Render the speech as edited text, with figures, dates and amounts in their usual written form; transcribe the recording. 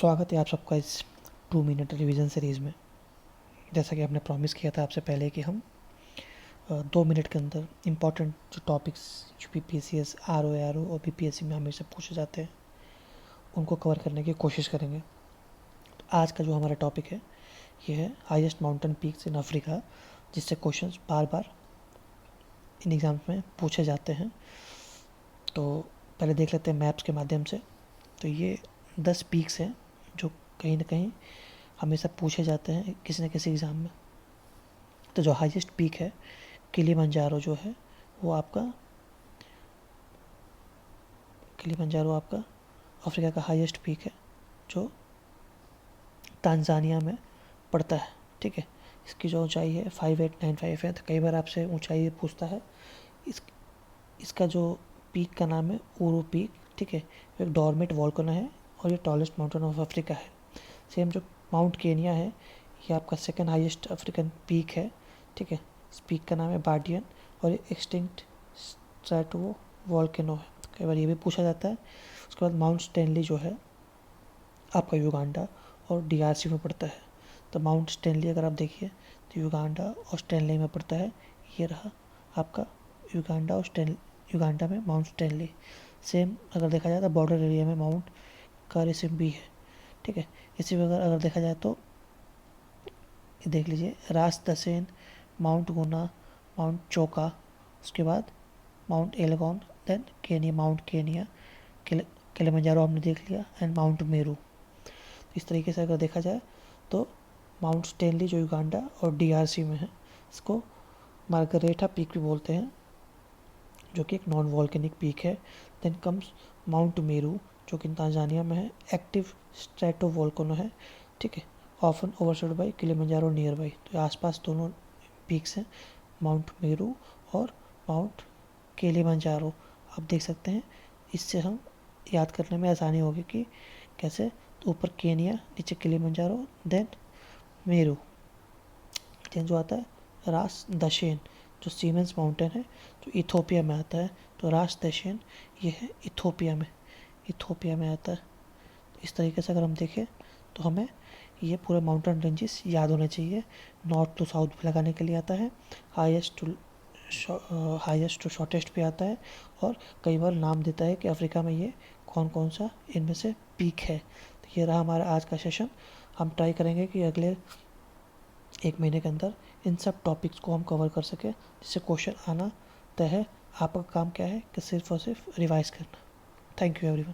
स्वागत है आप सबका इस 2 मिनट रिवीजन सीरीज़ में। जैसा कि आपने प्रॉमिस किया था आपसे पहले कि हम 2 मिनट के अंदर इम्पॉर्टेंट जो टॉपिक्स जो PPSCS RO और BPSC में हमेशा पूछे जाते हैं उनको कवर करने की कोशिश करेंगे। तो आज का जो हमारा टॉपिक है ये है highest mountain peaks in Africa, जिससे क्वेश्चंस बार बार इन एग्ज़ाम्स में पूछे जाते हैं। तो पहले देख लेते हैं मैप्स के माध्यम से। तो ये 10 पीक्स हैं जो कहीं ना कहीं हमेशा पूछे जाते हैं किसी न किसी एग्ज़ाम में। तो जो हाईएस्ट पीक है किलिमंजारो जो है वो आपका अफ्रीका का हाईएस्ट पीक है जो तांजानिया में पड़ता है। ठीक है, इसकी जो ऊंचाई है 5895 है। तो कई बार आपसे ऊंचाई पूछता है। इसका जो पीक का नाम है ऊरू पीक। ठीक है, एक डॉर्मेट वॉल्केनो है और ये टॉलेस्ट माउंटेन ऑफ अफ्रीका है। सेम जो माउंट केनिया है ये आपका सेकंड हाईएस्ट अफ्रीकन पीक है। ठीक है, इस पीक का नाम है बार्डियन और ये एक्सटिंक्ट स्ट्रैटो वॉल्केनो है। कई बार ये भी पूछा जाता है। उसके बाद माउंट स्टैनली जो है आपका युगांडा और DRC में पड़ता है। तो माउंट स्टैनली अगर आप देखिए तो युगांडा और स्टैनली में पड़ता है। ये रहा आपका युगांडा में माउंट स्टैनली। सेम अगर देखा जाए तो बॉर्डर एरिया में माउंट कारिसिम भी है। ठीक है, इसी प्रकार अगर देखा जाए तो देख लीजिए रास दसेन, माउंट गुना, माउंट चोका, उसके बाद Mount Elgon, then Kenya, Mount Kenya, Kilimanjaro हमने देख लिया, एंड माउंट मेरू। इस तरीके से अगर देखा जाए तो माउंट स्टैनली जो युगांडा और DRC में है इसको मार्गरेटा पीक भी बोलते हैं जो कि एक नॉन वॉल्केनिक पीक है। देन कम्स माउंट मेरू जो कि तांजानिया में है, एक्टिव स्ट्रैटो वोल्केनो है। ठीक है, often overshadowed by Kilimanjaro nearby. तो आसपास दोनों पीक्स हैं, माउंट मेरू और माउंट किलिमंजारो। आप देख सकते हैं, इससे हम याद करने में आसानी होगी कि कैसे। तो ऊपर केनिया, नीचे किलिमंजारो, देन मेरू, देन जो आता है रास दशेन जो सीमेंस माउंटेन है जो इथोपिया में आता है। तो रास दशेन ये है इथोपिया में आता है। तो इस तरीके से अगर हम देखें तो हमें ये पूरे माउंटेन रेंजेस याद होने चाहिए। नॉर्थ टू साउथ भी लगाने के लिए आता है, हाईएस्ट टू शॉर्टेस्ट भी आता है, और कई बार नाम देता है कि अफ्रीका में ये कौन कौन सा इनमें से पीक है। तो ये रहा हमारा आज का सेशन। हम ट्राई करेंगे कि अगले 1 महीने के अंदर इन सब टॉपिक्स को हम कवर कर सकें जिससे क्वेश्चन आना तय है। आपका काम क्या है कि सिर्फ और सिर्फ रिवाइज करना। Thank you everyone.